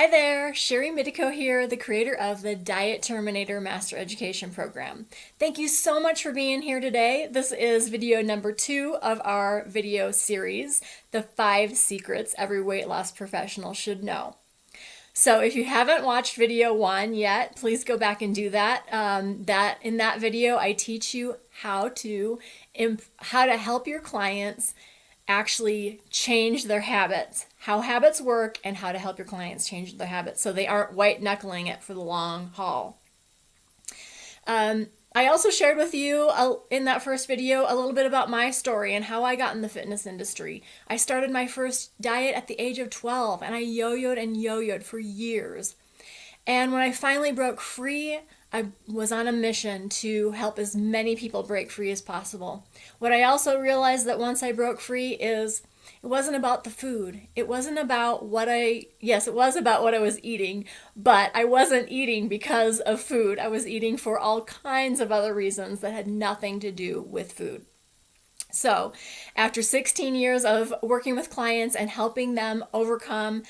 Hi there, Sherry Midiko here, the creator of the Diet Terminator Master Education Program. Thank you so much for being here today. This is video number 2 of our video series, The 5 Secrets Every Weight Loss Professional Should Know. So if you haven't watched video 1 yet, please go back and do that. In that video, I teach you how to help your clients actually change their habits, how habits work, and how to help your clients change their habits so they aren't white knuckling it for the long haul. I also shared with you in that first video a little bit about my story and how I got in the fitness industry. I started my first diet at the age of 12 and I yo-yoed and yo-yoed for years. And when I finally broke free, I was on a mission to help as many people break free as possible. What I also realized that once I broke free is it wasn't about the food. It wasn't about yes, it was about what I was eating, but I wasn't eating because of food. I was eating for all kinds of other reasons that had nothing to do with food. So after 16 years of working with clients and helping them overcome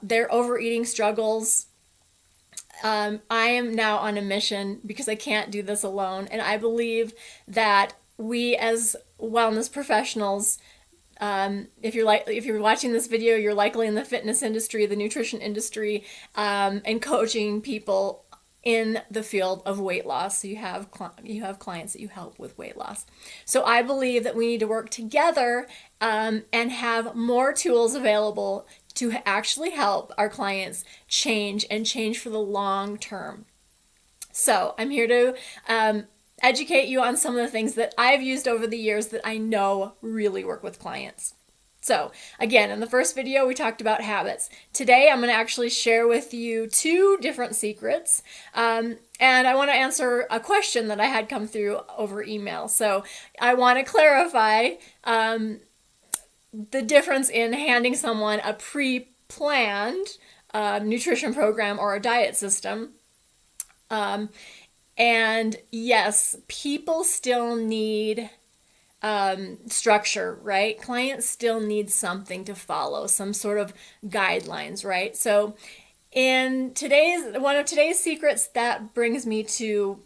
their overeating struggles, I am now on a mission because I can't do this alone. And I believe that we as wellness professionals, if you're watching this video, you're likely in the fitness industry, the nutrition industry, and coaching people in the field of weight loss. So you have clients that you help with weight loss. So I believe that we need to work together and have more tools available to actually help our clients change for the long term. So I'm here to educate you on some of the things that I've used over the years that I know really work with clients. So again, in the first video, we talked about habits. Today, I'm going to actually share with you 2 different secrets. And I want to answer a question that I had come through over email. So I want to clarify the difference in handing someone a pre-planned nutrition program or a diet system. And yes, people still need structure, right? Clients still need something to follow, some sort of guidelines, right? So in one of today's secrets, that brings me to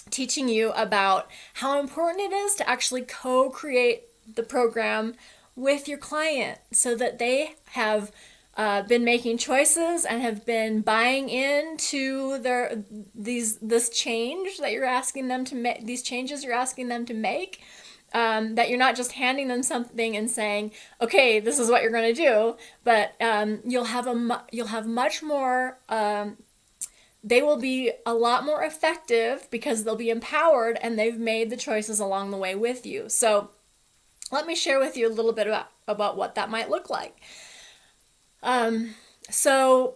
teaching you about how important it is to actually co-create the program with your client so that they have been making choices and have been buying into this change that you're asking them to make, these changes you're asking them to make, that you're not just handing them something and saying, okay, this is what you're going to do, but you'll have much more, they will be a lot more effective because they'll be empowered and they've made the choices along the way with you. So let me share with you a little bit about what that might look like. So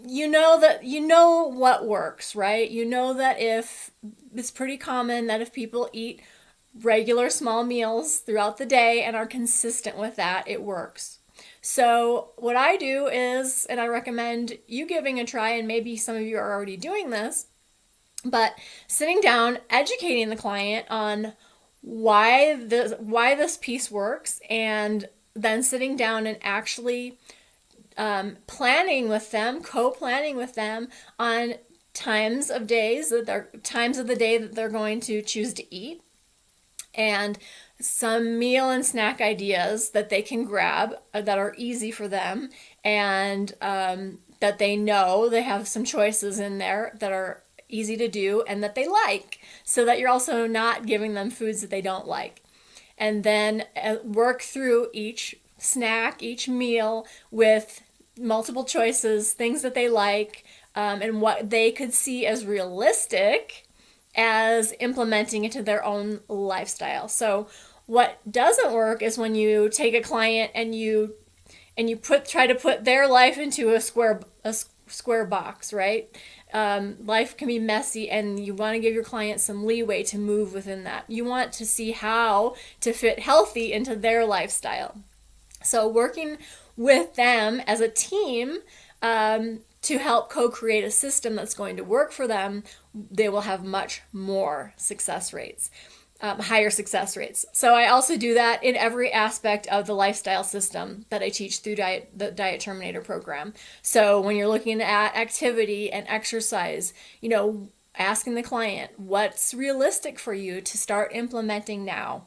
you know what works, right? You know that if it's pretty common that if people eat regular small meals throughout the day and are consistent with that, it works. So what I do is, and I recommend you giving a try, and maybe some of you are already doing this, but sitting down, educating the client on why this piece works, and then sitting down and actually planning with them, co-planning with them on times of the day that they're going to choose to eat, and some meal and snack ideas that they can grab that are easy for them, and that they know they have some choices in there that are easy to do and that they like, so that you're also not giving them foods that they don't like. And then work through each snack, each meal with multiple choices, things that they like, and what they could see as realistic as implementing into their own lifestyle. So what doesn't work is when you take a client and you try to put their life into a square box, right? Life can be messy, and you want to give your client some leeway to move within that. You want to see how to fit healthy into their lifestyle. So working with them as a team to help co-create a system that's going to work for them, they will have much more success rates. higher success rates. So I also do that in every aspect of the lifestyle system that I teach through the Diet Terminator program. So when you're looking at activity and exercise, asking the client what's realistic for you to start implementing now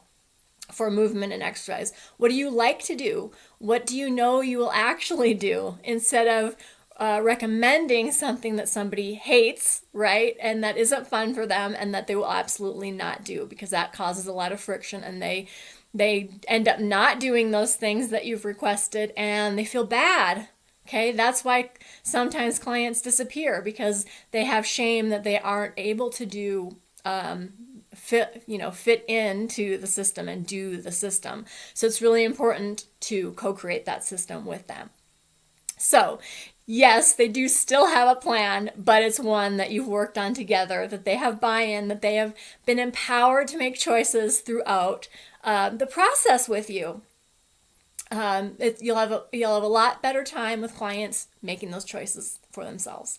for movement and exercise. What do you like to do? What do you know you will actually do, instead of recommending something that somebody hates, right? And that isn't fun for them and that they will absolutely not do, because that causes a lot of friction, and they end up not doing those things that you've requested and they feel bad. Okay, that's why sometimes clients disappear, because they have shame that they aren't able to do fit into the system and do the system. So it's really important to co-create that system with them. So yes, they do still have a plan, but it's one that you've worked on together, that they have buy-in, that they have been empowered to make choices throughout the process with you. You'll have a lot better time with clients making those choices for themselves.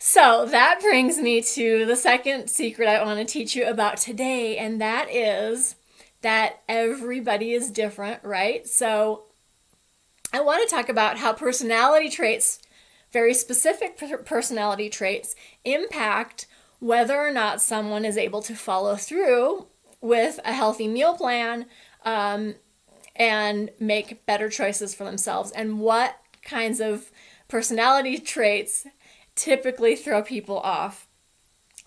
So that brings me to the second secret I want to teach you about today, and that is that everybody is different, right? So I want to talk about how personality traits, very specific personality traits, impact whether or not someone is able to follow through with a healthy meal plan and make better choices for themselves, and what kinds of personality traits typically throw people off.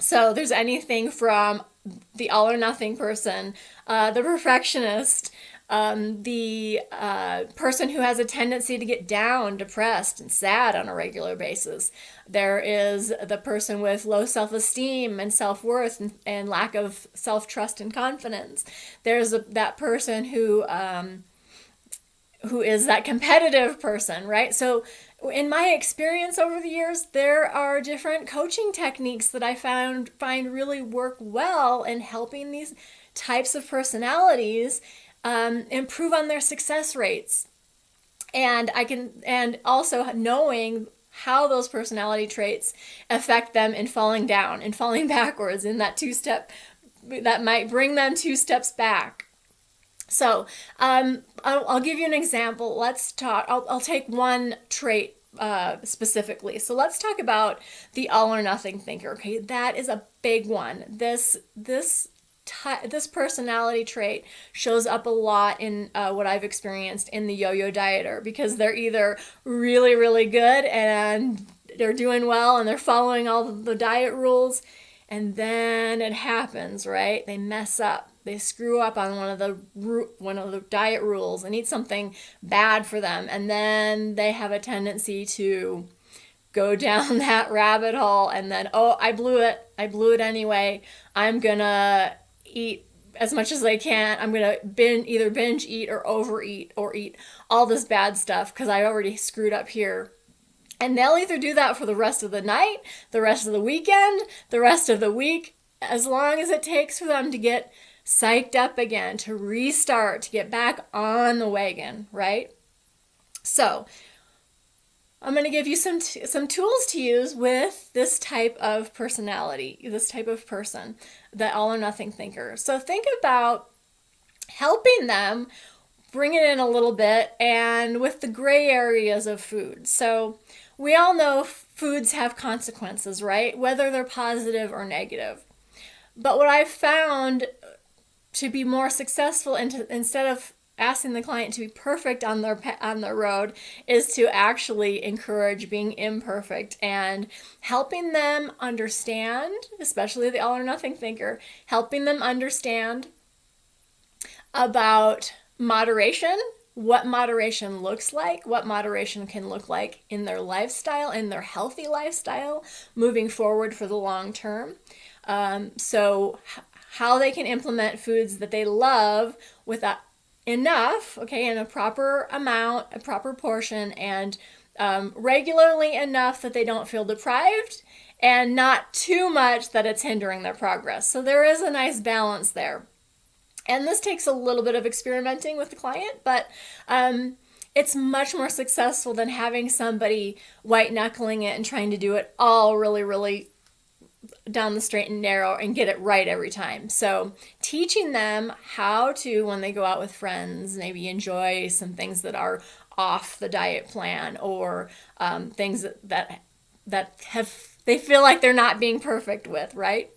So there's anything from the all or nothing person, the perfectionist, the person who has a tendency to get down, depressed, and sad on a regular basis. There is the person with low self-esteem and self-worth and lack of self-trust and confidence. There's that person who is that competitive person, right? So in my experience over the years, there are different coaching techniques that I find really work well in helping these types of personalities improve on their success rates. And also knowing how those personality traits affect them in falling down and falling backwards in that two-step, that might bring them 2 steps back. So I'll give you an example. Let's talk. I'll take one trait specifically. So let's talk about the all or nothing thinker. Okay, that is a big one. This personality trait shows up a lot in what I've experienced in the yo-yo dieter, because they're either really, really good and they're doing well and they're following all the diet rules, and then it happens, right? They mess up. They screw up on one of the diet rules and eat something bad for them, and then they have a tendency to go down that rabbit hole, and then, oh, I blew it anyway. I'm gonna eat as much as I can. I'm gonna either binge eat or overeat or eat all this bad stuff because I already screwed up here. And they'll either do that for the rest of the night, the rest of the weekend, the rest of the week, as long as it takes for them to get psyched up again, to restart, to get back on the wagon, right? So I'm going to give you some tools to use with this type of personality, this type of person, the all or nothing thinker. So think about helping them bring it in a little bit, and with the gray areas of food. So we all know foods have consequences, right? Whether they're positive or negative. But what I've found to be more successful, instead of asking the client to be perfect on their road, is to actually encourage being imperfect and helping them understand, especially the all or nothing thinker, helping them understand about moderation, what moderation looks like, what moderation can look like in their lifestyle, in their healthy lifestyle, moving forward for the long term. So how they can implement foods that they love with enough, okay, in a proper amount, a proper portion, and regularly enough that they don't feel deprived, and not too much that it's hindering their progress. So there is a nice balance there. And this takes a little bit of experimenting with the client, but it's much more successful than having somebody white-knuckling it and trying to do it all really, really down the straight and narrow and get it right every time. So teaching them how to, when they go out with friends, maybe enjoy some things that are off the diet plan, or things that have they feel like they're not being perfect with, right?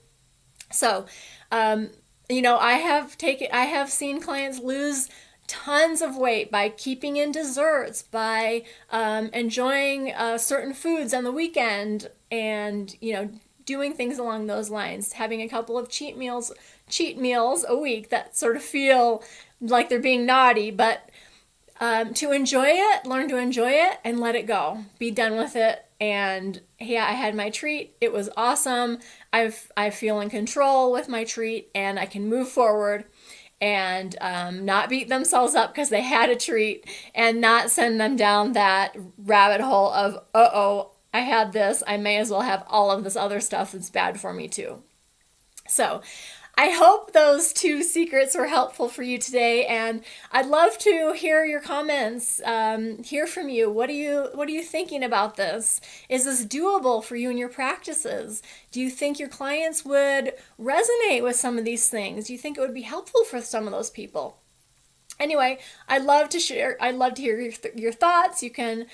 So, I have seen clients lose tons of weight by keeping in desserts, by enjoying certain foods on the weekend, and doing things along those lines, having a couple of cheat meals a week that sort of feel like they're being naughty, but to enjoy it, learn to enjoy it, and let it go. Be done with it. And yeah, I had my treat. It was awesome. I feel in control with my treat, and I can move forward and not beat themselves up because they had a treat, and not send them down that rabbit hole of, uh-oh, I had this. I may as well have all of this other stuff that's bad for me too. So I hope those 2 secrets were helpful for you today, and I'd love to hear your comments, hear from you. What are you thinking about this? Is this doable for you in your practices? Do you think your clients would resonate with some of these things? Do you think it would be helpful for some of those people? Anyway, I'd love to hear your thoughts. You can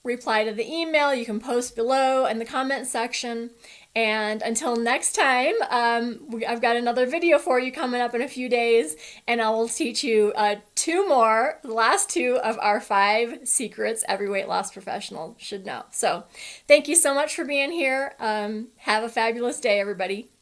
reply to the email. You can post below in the comment section. And until next time, I've got another video for you coming up in a few days, and I will teach you 2 more, the last 2 of our 5 secrets every weight loss professional should know. So thank you so much for being here. Have a fabulous day, everybody.